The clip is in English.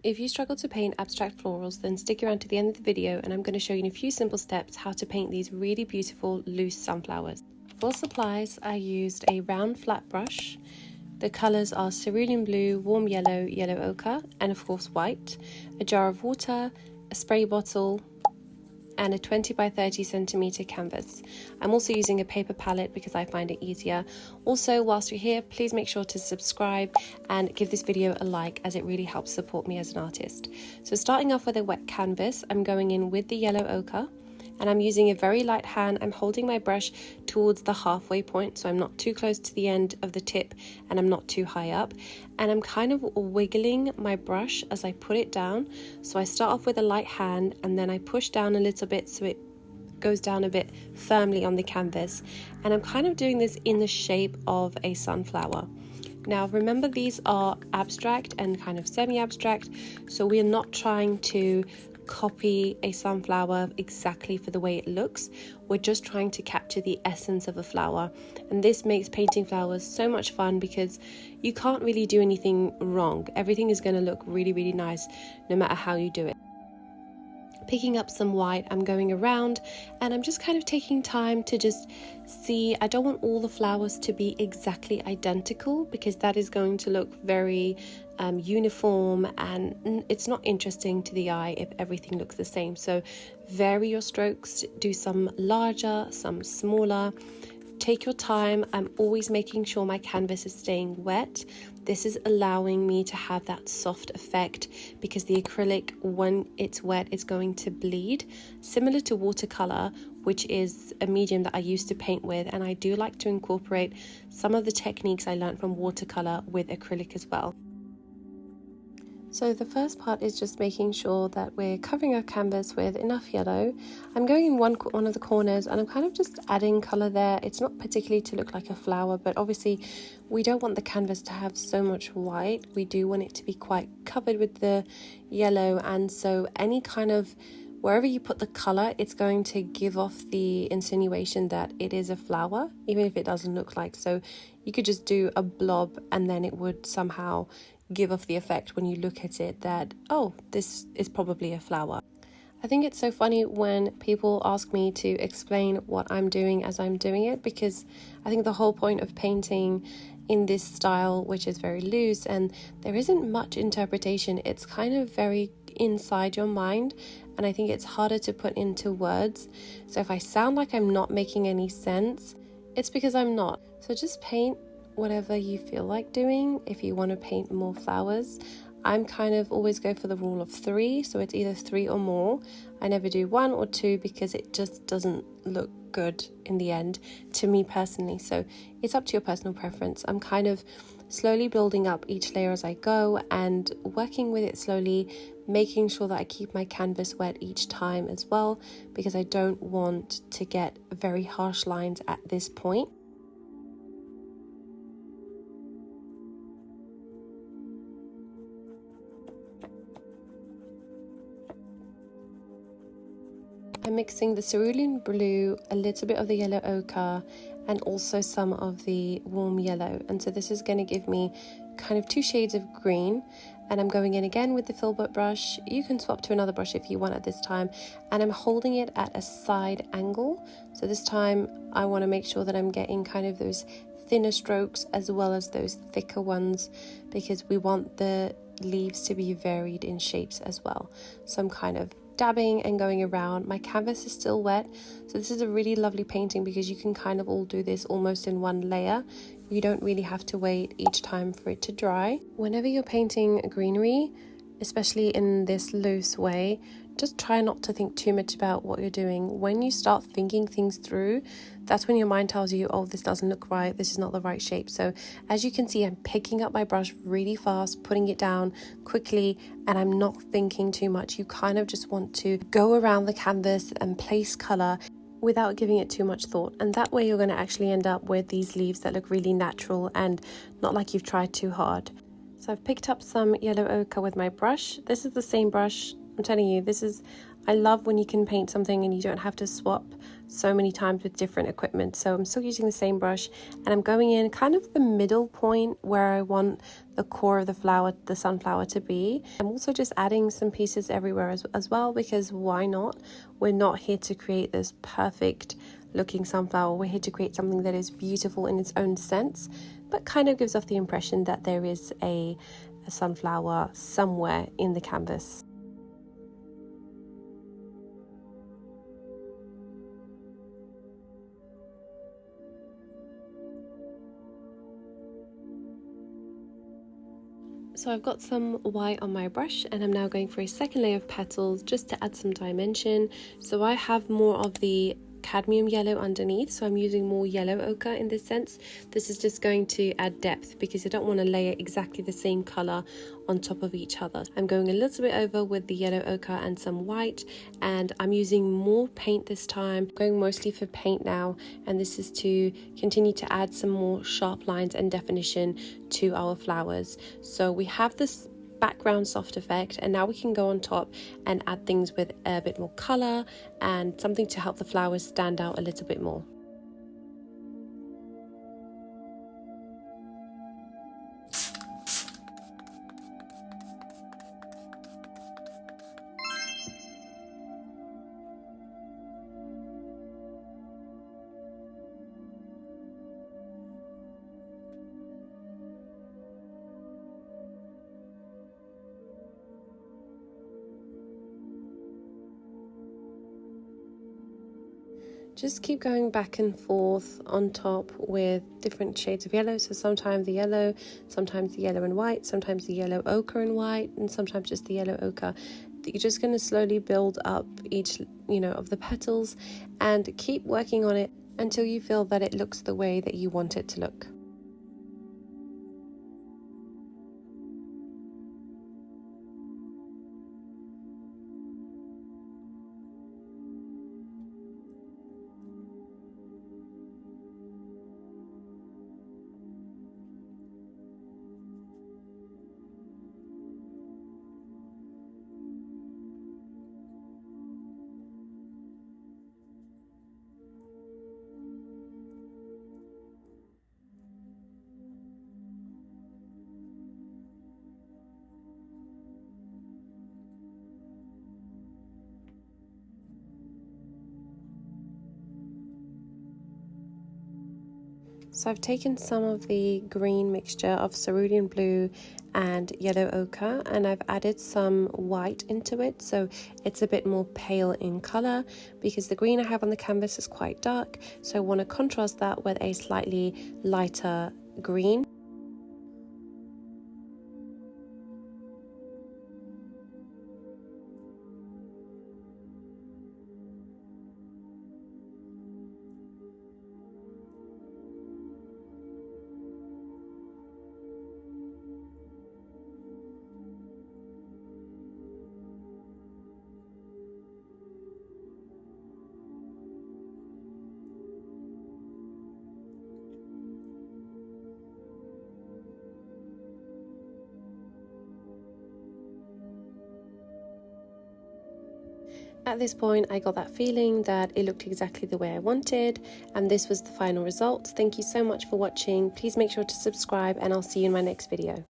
If you struggle to paint abstract florals, then stick around to the end of the video and I'm going to show you in a few simple steps how to paint these really beautiful loose sunflowers. For supplies, I used a round flat brush. The colours are cerulean blue, warm yellow, yellow ochre, and of course white, a jar of water, a spray bottle, and a 20 by 30 centimeter canvas. I'm also using a paper palette because I find it easier. Also, whilst you're here, please make sure to subscribe and give this video a like, as it really helps support me as an artist. So starting off with a wet canvas, I'm going in with the yellow ochre, and I'm using a very light hand. I'm holding my brush towards the halfway point, so I'm not too close to the end of the tip and I'm not too high up. And I'm kind of wiggling my brush as I put it down. So I start off with a light hand and then I push down a little bit so it goes down a bit firmly on the canvas. And I'm kind of doing this in the shape of a sunflower. Now remember, these are abstract and kind of semi-abstract, so we're not trying to copy a sunflower exactly for the way it looks. We're just trying to capture the essence of a flower, and this makes painting flowers so much fun because you can't really do anything wrong. Everything is going to look really, really nice no matter how you do it. Picking up some white, I'm going around and I'm just kind of taking time to just see. I don't want all the flowers to be exactly identical because that is going to look very uniform, and it's not interesting to the eye if everything looks the same. So vary your strokes, do some larger, some smaller. Take your time. I'm always making sure my canvas is staying wet. This is allowing me to have that soft effect because the acrylic, when it's wet, it's going to bleed, similar to watercolor, which is a medium that I used to paint with, and I do like to incorporate some of the techniques I learned from watercolor with acrylic as well. So the first part is just making sure that we're covering our canvas with enough yellow. I'm going in one of the corners and I'm kind of just adding colour there. It's not particularly to look like a flower, but obviously we don't want the canvas to have so much white. We do want it to be quite covered with the yellow, and so any kind of, wherever you put the colour, it's going to give off the insinuation that it is a flower, even if it doesn't look like. So you could just do a blob and then it would somehow give off the effect when you look at it that, oh, this is probably a flower. I think it's so funny when people ask me to explain what I'm doing as I'm doing it, because I think the whole point of painting in this style, which is very loose and there isn't much interpretation, it's kind of very inside your mind, and I think it's harder to put into words. So if I sound like I'm not making any sense, it's because I'm not. So just paint whatever you feel like doing. If you want to paint more flowers, I'm kind of always go for the rule of 3, so it's either 3 or more. I never do 1 or 2 because it just doesn't look good in the end to me personally. So it's up to your personal preference. I'm kind of slowly building up each layer as I go and working with it slowly, making sure that I keep my canvas wet each time as well, because I don't want to get very harsh lines at this point. I'm mixing the cerulean blue, a little bit of the yellow ochre, and also some of the warm yellow. And so this is going to give me kind of 2 shades of green. And I'm going in again with the filbert brush. You can swap to another brush if you want at this time. And I'm holding it at a side angle. So this time I want to make sure that I'm getting kind of those thinner strokes as well as those thicker ones, because we want the leaves to be varied in shapes as well. So I'm kind of dabbing and going around. My canvas is still wet, so this is a really lovely painting because you can kind of all do this almost in one layer. You don't really have to wait each time for it to dry. Whenever you're painting greenery, especially in this loose way, just try not to think too much about what you're doing. When you start thinking things through, that's when your mind tells you, oh, this doesn't look right, this is not the right shape. So as you can see, I'm picking up my brush really fast, putting it down quickly, and I'm not thinking too much. You kind of just want to go around the canvas and place color without giving it too much thought, and that way you're going to actually end up with these leaves that look really natural and not like you've tried too hard. So I've picked up some yellow ochre with my brush. This is the same brush I'm telling you, I love when you can paint something and you don't have to swap so many times with different equipment. So I'm still using the same brush, and I'm going in kind of the middle point where I want the core of the flower, the sunflower, to be. I'm also just adding some pieces everywhere as well, because why not? We're not here to create this perfect looking sunflower. We're here to create something that is beautiful in its own sense, but kind of gives off the impression that there is a sunflower somewhere in the canvas. So I've got some white on my brush, and I'm now going for a second layer of petals just to add some dimension. So I have more of the cadmium yellow underneath, so I'm using more yellow ochre in this sense. This is just going to add depth because I don't want to layer exactly the same color on top of each other. I'm going a little bit over with the yellow ochre and some white, and I'm using more paint this time, going mostly for paint now, and this is to continue to add some more sharp lines and definition to our flowers. So we have this background soft effect, and now we can go on top and add things with a bit more color and something to help the flowers stand out a little bit more. Just keep going back and forth on top with different shades of yellow. So sometimes the yellow and white, sometimes the yellow ochre and white, and sometimes just the yellow ochre. You're just going to slowly build up each, of the petals, and keep working on it until you feel that it looks the way that you want it to look. So I've taken some of the green mixture of cerulean blue and yellow ochre, and I've added some white into it, so it's a bit more pale in color, because the green I have on the canvas is quite dark, so I want to contrast that with a slightly lighter green. At this point, I got that feeling that it looked exactly the way I wanted, and this was the final result. Thank you so much for watching. Please make sure to subscribe, and I'll see you in my next video.